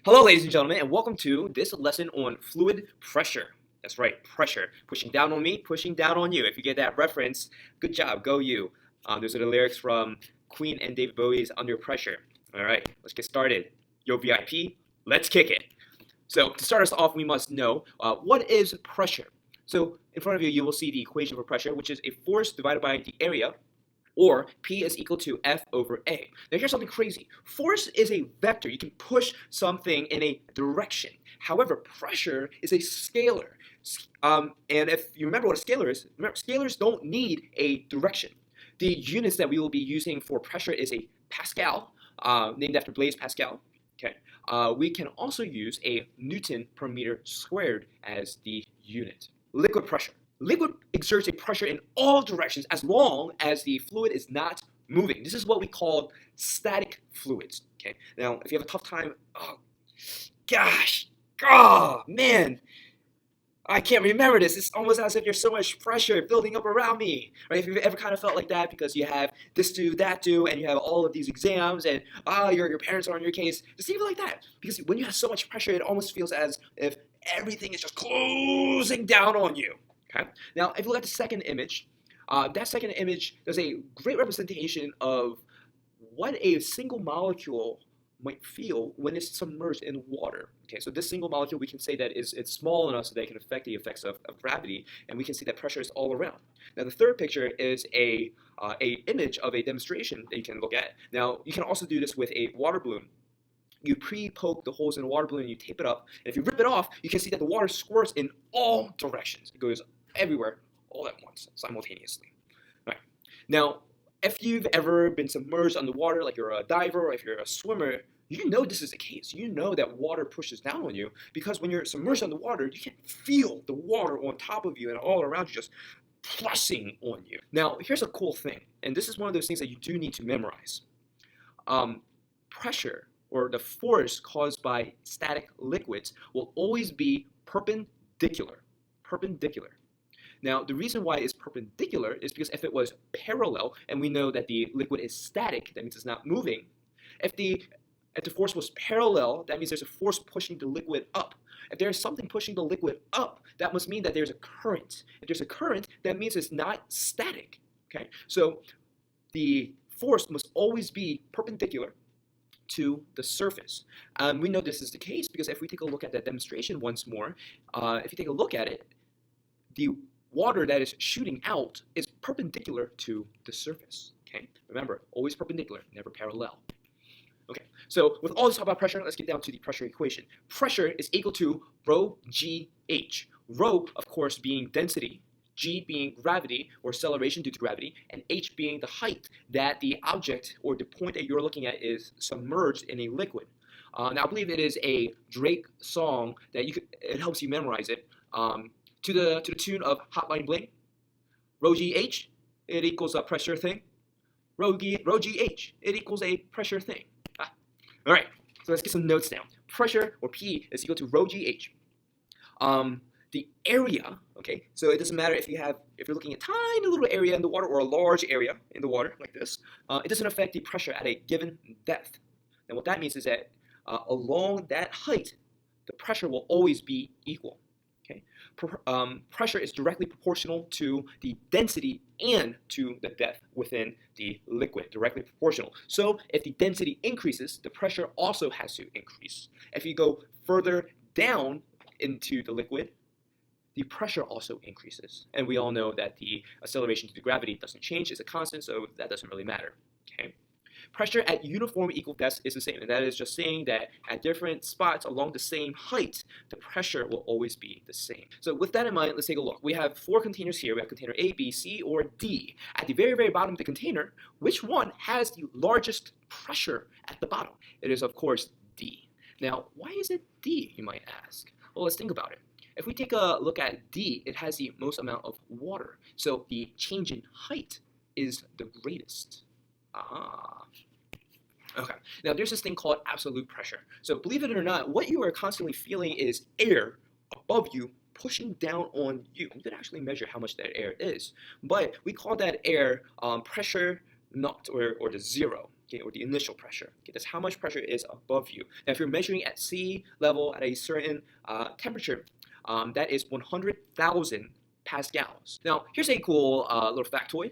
Hello, ladies and gentlemen, and welcome to this lesson on fluid pressure. That's right, pressure. Pushing down on me, pushing down on you. If you get that reference, good job, go you. Those are the lyrics from Queen and David Bowie's Under Pressure. All right, let's get started. Yo, VIP, let's kick it. So to start us off, we must know what is pressure. So in front of you, you will see the equation for pressure, which is a force divided by the area, or P is equal to F over A. Now here's something crazy. Force is a vector. You can push something in a direction. However, pressure is a scalar. And if you remember what a scalar is, remember scalars don't need a direction. The units that we will be using for pressure is a Pascal, named after Blaise Pascal. Okay. We can also use a Newton per meter squared as the unit. Liquid pressure. Liquid exerts a pressure in all directions as long as the fluid is not moving. This is what we call static fluids. Okay. Now, if you have a tough time, oh gosh, oh man, I can't remember this. It's almost as if there's so much pressure building up around me. Right? If you've ever kind of felt like that because you have this due, that due, and you have all of these exams, and your parents are on your case, just even like that. Because when you have so much pressure, it almost feels as if everything is just closing down on you. Okay. Now, if you look at the second image, that second image does a great representation of what a single molecule might feel when it's submerged in water. Okay, so this single molecule, we can say that it's small enough so that it can affect the effects of gravity, and we can see that pressure is all around. Now, the third picture is a image of a demonstration that you can look at. Now, you can also do this with a water balloon. You pre-poke the holes in the water balloon and you tape it up, and if you rip it off, you can see that the water squirts in all directions. It goes everywhere all at once, simultaneously. All right. Now, if you've ever been submerged underwater, like you're a diver or if you're a swimmer, you know this is the case. You know that water pushes down on you because when you're submerged underwater, you can feel the water on top of you and all around you just pressing on you. Now, here's a cool thing, and this is one of those things that you do need to memorize. Pressure, or the force caused by static liquids, will always be perpendicular. Perpendicular. Now, the reason why it's perpendicular is because if it was parallel, and we know that the liquid is static, that means it's not moving. If the force was parallel, that means there's a force pushing the liquid up. If there's something pushing the liquid up, that must mean that there's a current. If there's a current, that means it's not static. Okay? So the force must always be perpendicular to the surface. We know this is the case because if we take a look at that demonstration once more, if you take a look at it, the water that is shooting out is perpendicular to the surface. Okay, remember, always perpendicular, never parallel. Okay, so with all this talk about pressure, let's get down to the pressure equation. Pressure is equal to rho g h. Rho, of course, being density, g being gravity or acceleration due to gravity, and h being the height that the object or the point that you're looking at is submerged in a liquid. Now, I believe it is a Drake song that it helps you memorize it. To the tune of Hotline Bling, rho GH, it equals a pressure thing. Rho GH, it equals a pressure thing. All right, so let's get some notes down. Pressure, or P, is equal to rho GH. The area, okay, so it doesn't matter if you're looking at a tiny little area in the water or a large area in the water like this, it doesn't affect the pressure at a given depth. And what that means is that along that height, the pressure will always be equal. Okay. Pressure is directly proportional to the density and to the depth within the liquid, directly proportional. So if the density increases, the pressure also has to increase. If you go further down into the liquid, the pressure also increases. And we all know that the acceleration due to gravity doesn't change, it's a constant, so that doesn't really matter. Okay. Pressure at uniform equal depths is the same, and that is just saying that at different spots along the same height, the pressure will always be the same. So with that in mind, let's take a look. We have 4 containers here. We have container A, B, C, or D. At the very, very bottom of the container, which one has the largest pressure at the bottom? It is, of course, D. Now, why is it D, you might ask? Well, let's think about it. If we take a look at D, it has the most amount of water. So the change in height is the greatest. Okay, now there's this thing called absolute pressure. So believe it or not, what you are constantly feeling is air above you pushing down on you. You can actually measure how much that air is. But we call that air pressure naught or the zero, okay, or the initial pressure. Okay, that's how much pressure is above you. Now, if you're measuring at sea level at a certain temperature, that is 100,000 pascals. Now, here's a cool little factoid.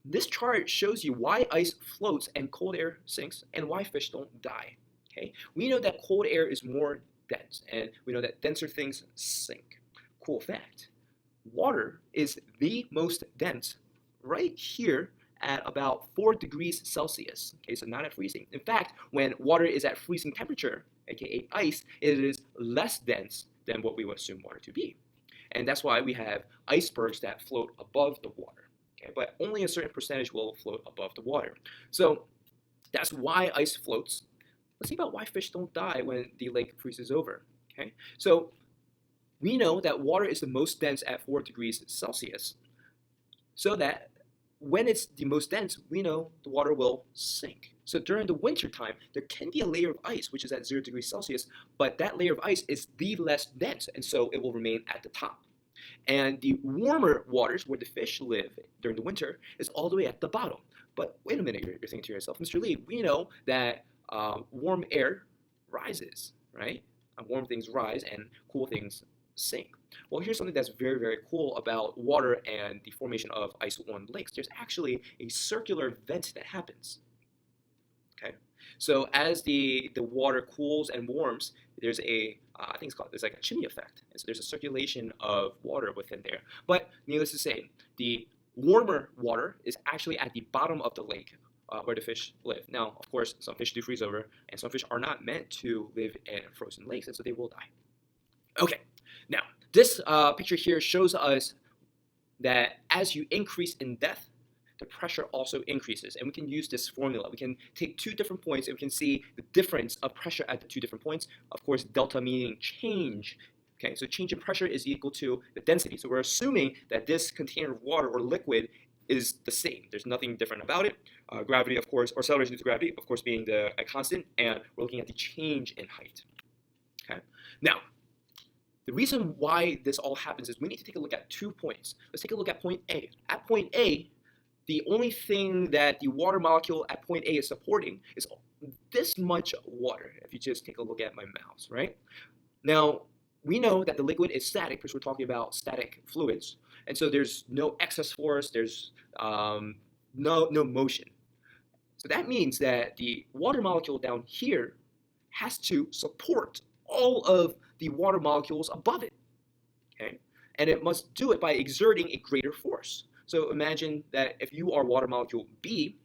This chart shows you why ice floats and cold air sinks, and why fish don't die. Okay, we know that cold air is more dense, and we know that denser things sink. Cool fact: water is the most dense right here at about 4 degrees Celsius. Okay, so not at freezing. In fact, when water is at freezing temperature, aka ice, it is less dense than what we would assume water to be. And that's why we have icebergs that float above the water. Okay, but only a certain percentage will float above the water. So that's why ice floats. Let's think about why fish don't die when the lake freezes over. Okay, so we know that water is the most dense at 4 degrees Celsius, so that when it's the most dense, we know the water will sink. So during the winter time, there can be a layer of ice, which is at 0 degrees Celsius, but that layer of ice is the less dense, and so it will remain at the top. And the warmer waters where the fish live during the winter is all the way at the bottom. But wait a minute, you're thinking to yourself, Mr. Lee, we know that warm air rises, right? Warm things rise and cool things sink. Well, here's something that's very, very cool about water and the formation of ice on lakes. There's actually a circular vent that happens. Okay, so as the water cools and warms, there's a I think it's called, there's like a chimney effect. And so there's a circulation of water within there. But needless to say, the warmer water is actually at the bottom of the lake where the fish live. Now, of course, some fish do freeze over, and some fish are not meant to live in frozen lakes, and so they will die. Okay, now this picture here shows us that as you increase in depth, the pressure also increases. And we can use this formula. We can take two different points and we can see the difference of pressure at the two different points. Of course, delta meaning change. Okay, so change in pressure is equal to the density. So we're assuming that this container of water or liquid is the same. There's nothing different about it. Gravity, of course, or acceleration due to gravity, of course, being a constant, and we're looking at the change in height. Okay, now, the reason why this all happens is we need to take a look at 2 points. Let's take a look at point A. At point A, the only thing that the water molecule at point A is supporting is this much water, if you just take a look at my mouse, right? Now, we know that the liquid is static because we're talking about static fluids, and so there's no excess force, there's no motion. So that means that the water molecule down here has to support all of the water molecules above it, okay? And it must do it by exerting a greater force. So imagine that if you are water molecule B,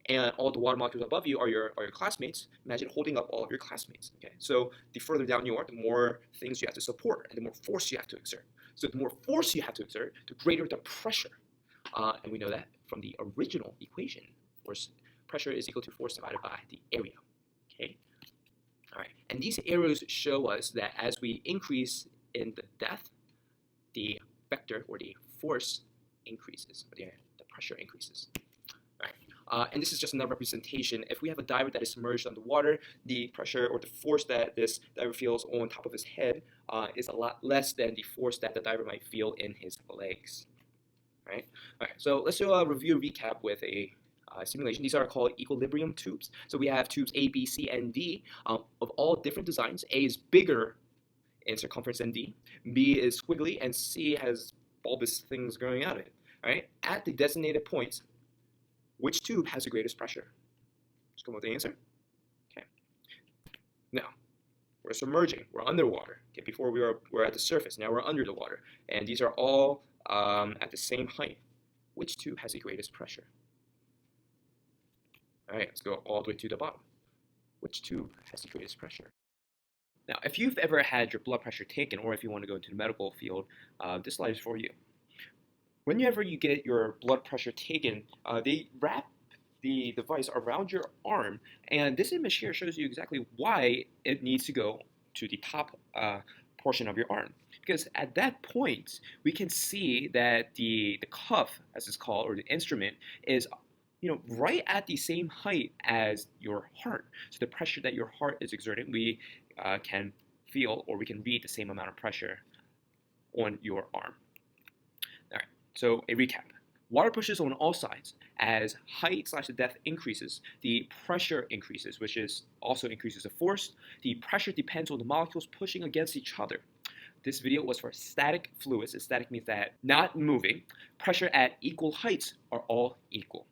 and all the water molecules above you are your classmates, imagine holding up all of your classmates. Okay, so the further down you are, the more things you have to support, and the more force you have to exert. So the more force you have to exert, the greater the pressure. And we know that from the original equation. Force pressure is equal to force divided by the area. Okay. All right, and these arrows show us that as we increase in the depth, the vector or the force increases, or the pressure increases. All right, and this is just another representation. If we have a diver that is submerged underwater, the pressure or the force that this diver feels on top of his head is a lot less than the force that the diver might feel in his legs. Right? All right, so let's do a review recap with a simulation. These are called equilibrium tubes. So we have tubes A, B, C, and D of all different designs. A is bigger in circumference than D. B is squiggly, and C has bulbous things growing out of it. Right? At the designated points, which tube has the greatest pressure? Just come up with the answer. Okay. Now, we're submerging. We're underwater. Okay. Before we're at the surface. Now we're under the water, and these are all at the same height. Which tube has the greatest pressure? All right, let's go all the way to the bottom. Which tube has the greatest pressure? Now, if you've ever had your blood pressure taken, or if you want to go into the medical field, this slide is for you. Whenever you get your blood pressure taken, they wrap the device around your arm, and this image here shows you exactly why it needs to go to the top portion of your arm. Because at that point, we can see that the cuff, as it's called, or the instrument, is right at the same height as your heart. So the pressure that your heart is exerting, we can feel, or we can read the same amount of pressure on your arm. All right, so a recap. Water pushes on all sides. As height / the depth increases, the pressure increases, which is also increases the force. The pressure depends on the molecules pushing against each other. This video was for static fluids. Static means that not moving. Pressure at equal heights are all equal.